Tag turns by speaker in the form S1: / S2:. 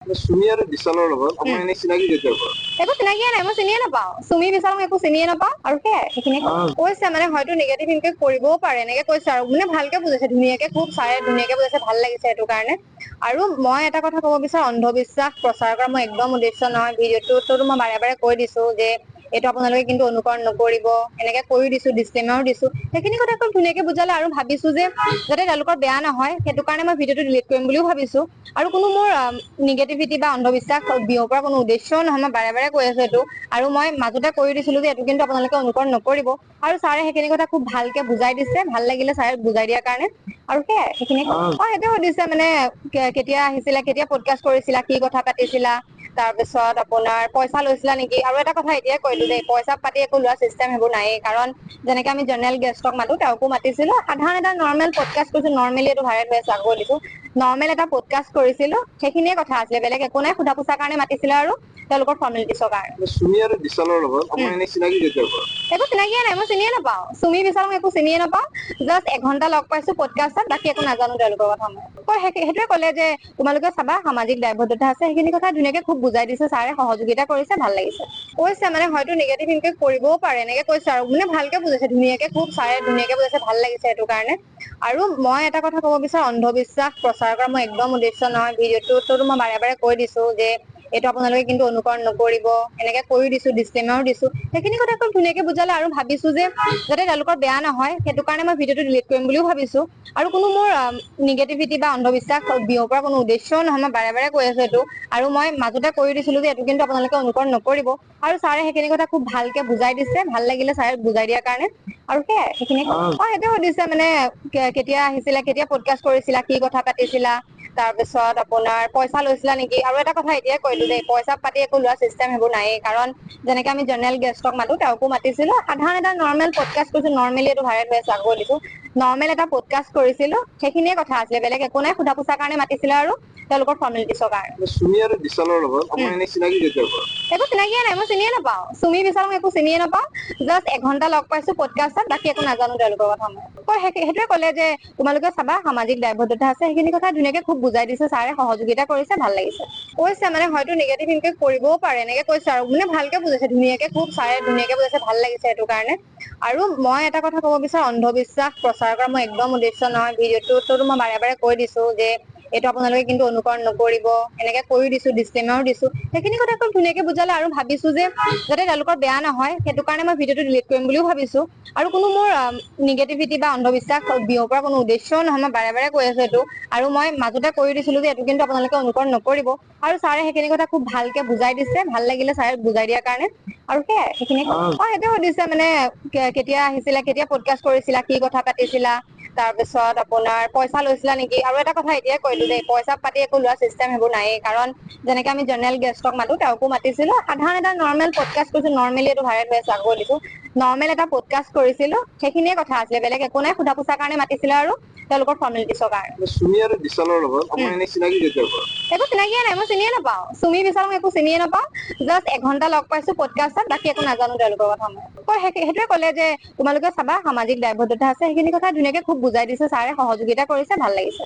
S1: সুমি আৰু বিশালৰ লগত আপোনাৰ এনে চিনাকি কেতিয়াৰ পৰা?
S2: একো চিনাকিয়ে নাই, মই চিনিয়ে নাপাওঁ। চুমি বিশালক একো চিনিয়ে নাপাওঁ আৰু সেয়াই সেইখিনি কৈছে মানে হয়তো নিগেটিভ ইম্পেক্ট কৰিবও পাৰে এনেকে কৈছে আৰু মানে ভালকে বুজাইছে ধুনীয়াকে, খুব ছাৰে ধুনীয়াকে বুজাইছে, ভাল লাগিছে সেইটো কাৰণে। আৰু মই এটা কথা কব বিচাৰো, অন্ধবিশ্বাস প্ৰচাৰ কৰা মই একদম উদ্দেশ্য নহয়। ভিডিঅ'টোতো মই বাৰে বাৰে কৈ দিছো যে এইটো আপোনালোকে কিন্তু অনুকৰণ নকৰিব, এনেকে কৈ দিছো, ডিচক্লেমাৰো দিছো। সেইখিনি কথা খুব ধুনীয়াকে বুজালে আৰু ভাবিছো যে যাতে তেওঁলোকৰ বেয়া নহয় সেইটো কাৰণে মই ভিডিঅ'টো ডিলিট কৰিম বুলিও ভাবিছো। আৰু কোনো মোৰ নিগেটিভিটি বা অন্ধবিশ্বাস বিয়পোৱাৰ কোনো উদ্দেশ্যও নহয়, মই বাৰে বাৰে কৈ আছো এইটো। আৰু মই মাজতে কৈ দিছিলো যে এইটো কিন্তু আপোনালোকে অনুকৰণ নকৰিব। আৰু ছাৰে সেইখিনি কথা খুব ভালকে বুজাই দিছে, ভাল লাগিলে ছাৰে বুজাই দিয়াৰ কাৰণে। আৰু সেয়াই সেইখিনি সেইটোৱে সুধিছে মানে কেতিয়া আহিছিলা, কেতিয়া পডকাষ্ট কৰিছিলা, কি কথা পাতিছিলা, তাৰপিছত আপোনাৰ পইচা লৈছিলা নেকি। আৰু এটা কথা এতিয়াই কৈলো দেই, পইচা পাতি একো লোৱা চিষ্টেম সেইবোৰ নায়েই। কাৰণ যেনেকে আমি জেনেৰেল গেষ্টক মাতো তেওঁকো মাতিছিলো, সাধাৰণ এটা নৰ্মেল পডকাষ্ট কৰিছো, নৰ্মেলি এইটো ভাইৰেল হৈ আছে আকৌ দিছো। নৰ্মেল এটা পডকাষ্ট কৰিছিলো, সেইখিনিয়ে কথা আছিলে, বেলেগ একো নাই। সোধা পোছাৰ কাৰণে মাতিছিলে আৰু তেওঁলোকৰ ফৰ্মেলিটিছৰ কাৰণে।
S1: সুমি আৰু বিশালৰ লগত আপোনাৰ এনে চিনাকি কেতিয়াৰ পৰা?
S2: একো চিনাকিয়ে নাই, মই চিনিয়ে নাপাওঁ। চুমি বিশালক একো চিনিয়ে নাপাওঁ। জাষ্ট এঘন্টা লগ পাইছো পডকাষ্টত, বাকী একো নাজানো তেওঁলোকৰ কথা মই। সেইটোৱে কলে যে তোমালোকে চাবা সামাজিক দায়বদ্ধতা আছে, সেইখিনি কথা ধুনীয়াকে খুব বুজাই দিছে ছাৰে, সহযোগিতা কৰিছে, ভাল লাগিছে। কৈছে মানে হয়তো নিগেটিভ ইম্পেক্ট কৰিবও পাৰে এনেকে কৈছে আৰু মানে ভালকে বুজাইছে ধুনীয়াকে, খুব ছাৰে ধুনীয়াকে বুজাইছে, ভাল লাগিছে সেইটো কাৰণে। আৰু মই এটা কথা কব বিচাৰো, অন্ধবিশ্বাস প্ৰচাৰ কৰা মই একদম উদ্দেশ্য নহয়। ভিডিঅ'টোতো মই বাৰে বাৰে কৈ দিছো যে এইটো আপোনালোকে কিন্তু অনুকৰণ নকৰিব, এনেকে কৈ দিছো, ডিচক্লেমাৰো দিছো। সেইখিনি কথা খুব ধুনীয়াকে বুজালে আৰু ভাবিছো যে যাতে তেওঁলোকৰ বেয়া নহয় সেইটো কাৰণে মই ভিডিঅ'টো ডিলিট কৰিম বুলিও ভাবিছো। আৰু কোনো মোৰ নিগেটিভিটি বা অন্ধবিশ্বাস বিয়পোৱাৰ কোনো উদ্দেশ্যও নহয়, মই বাৰে বাৰে কৈ আছো এইটো। আৰু মই মাজতে কৈ দিছিলো যে এইটো কিন্তু আপোনালোকে অনুকৰণ নকৰিব। আৰু ছাৰে সেইখিনি কথা খুব ভালকে বুজাই দিছে, ভাল লাগিলে ছাৰে বুজাই দিয়াৰ কাৰণে। আৰু সেয়াই সেইখিনি সেইটোৱে সুধিছে মানে কেতিয়া আহিছিলা, কেতিয়া পডকাষ্ট কৰিছিলা, কি কথা পাতিছিলা, তাৰপিছত আপোনাৰ পইচা লৈছিলা নেকি। আৰু এটা কথা এতিয়াই কৈলো দেই, পইচা পাতি একো লোৱা চিষ্টেম সেইবোৰ নায়েই। কাৰণ যেনেকে আমি জেনেৰেল গেষ্টক মাতো তেওঁকো মাতিছিলো, সাধাৰণ এটা নৰ্মেল পডকাষ্ট কৰিছো, নৰ্মেলি এইটো ভাইৰেল হৈ আছে আকৌ দিছো। নৰ্মেল এটা পডকাষ্ট কৰিছিলো, সেইখিনিয়ে কথা আছিলে, বেলেগ একো নাই। সোধা পোছাৰ কাৰণে মাতিছিলে আৰু তেওঁলোকৰ ফৰ্মেলিটিছৰ কাৰণে।
S1: সুমি আৰু বিশালৰ লগত আপোনাৰ এনে চিনাকি কেতিয়াৰ পৰা?
S2: একো চিনাকিয়ে নাই, মই চিনিয়ে নাপাওঁ। চুমি বিশালক একো চিনিয়ে নাপাওঁ। জাষ্ট এঘন্টা লগ পাইছো পডকাষ্টত, বাকী একো নাজানো তেওঁলোকৰ কথা মই। সেইটোৱে কলে যে তোমালোকে চাবা সামাজিক দায়বদ্ধতা আছে, সেইখিনি কথা ধুনীয়াকে খুব বুজাই দিছে ছাৰে, সহযোগিতা কৰিছে, ভাল লাগিছে। কৈছে মানে হয়তো নিগেটিভ ইম্পেক্ট কৰিবও পাৰে এনেকে কৈছে আৰু মানে ভালকে বুজাইছে ধুনীয়াকে, খুব ছাৰে ধুনীয়াকে বুজাইছে, ভাল লাগিছে সেইটো কাৰণে। আৰু মই এটা কথা কব বিচাৰো, অন্ধবিশ্বাস প্ৰচাৰ কৰা মই একদম উদ্দেশ্য নহয়। ভিডিঅ'টোতো মই বাৰে বাৰে কৈ দিছো যে এইটো আপোনালোকে কিন্তু অনুকৰণ নকৰিব, এনেকে কৈ দিছো, ডিচক্লেমাৰো দিছো। সেইখিনি কথা খুব ধুনীয়াকে বুজালে আৰু ভাবিছো যে যাতে তেওঁলোকৰ বেয়া নহয় সেইটো কাৰণে মই ভিডিঅ'টো ডিলিট কৰিম বুলিও ভাবিছো। আৰু কোনো মোৰ নিগেটিভিটি বা অন্ধবিশ্বাস বিয়পোৱাৰ কোনো উদ্দেশ্যও নহয়, মই বাৰে বাৰে কৈ আছো এইটো। আৰু মই মাজতে কৈ দিছিলো যে এইটো কিন্তু আপোনালোকে অনুকৰণ নকৰিব। আৰু ছাৰে সেইখিনি কথা খুব ভালকে বুজাই দিছে, ভাল লাগিলে ছাৰে বুজাই দিয়াৰ কাৰণে। আৰু সেয়াই সেইখিনি সেইটোৱে সুধিছে মানে কেতিয়া আহিছিলা, কেতিয়া পডকাষ্ট কৰিছিলা, কি কথা পাতিছিলা, তাৰপিছত আপোনাৰ পইচা লৈছিলা নেকি। আৰু এটা কথা এতিয়াই কৈলো দেই, পইচা পাতি একো লোৱা চিষ্টেম সেইবোৰ নায়েই। কাৰণ যেনেকে আমি জেনেৰেল গেষ্টক মাতো তেওঁকো মাতিছিলো, সাধাৰণ এটা নৰ্মেল পডকাষ্ট কৰিছো, নৰ্মেলি এইটো ভাইৰেল হৈ আছে আকৌ দিছো। নৰ্মেল এটা পডকাষ্ট কৰিছিলো, সেইখিনিয়ে কথা আছিলে, বেলেগ একো নাই। সোধা পোছাৰ কাৰণে মাতিছিলে আৰু তেওঁলোকৰ ফৰ্মেলিটিছৰ কাৰণে।
S1: সুমি আৰু বিশালৰ লগত আপোনাৰ এনে চিনাকি কেতিয়াৰ পৰা?
S2: একো চিনাকিয়ে নাই, মই চিনিয়ে নাপাওঁ। চুমি বিশালক একো চিনিয়ে নাপাওঁ। জাষ্ট এঘন্টা লগ পাইছো পডকাষ্টত, বাকী একো নাজানো তেওঁলোকৰ কথা মই। সেইটোৱে কলে যে তোমালোকে চাবা সামাজিক দায়বদ্ধতা আছে, সেইখিনি কথা ধুনীয়াকে খুব বুজাই দিছে ছাৰে, সহযোগিতা কৰিছে, ভাল লাগিছে।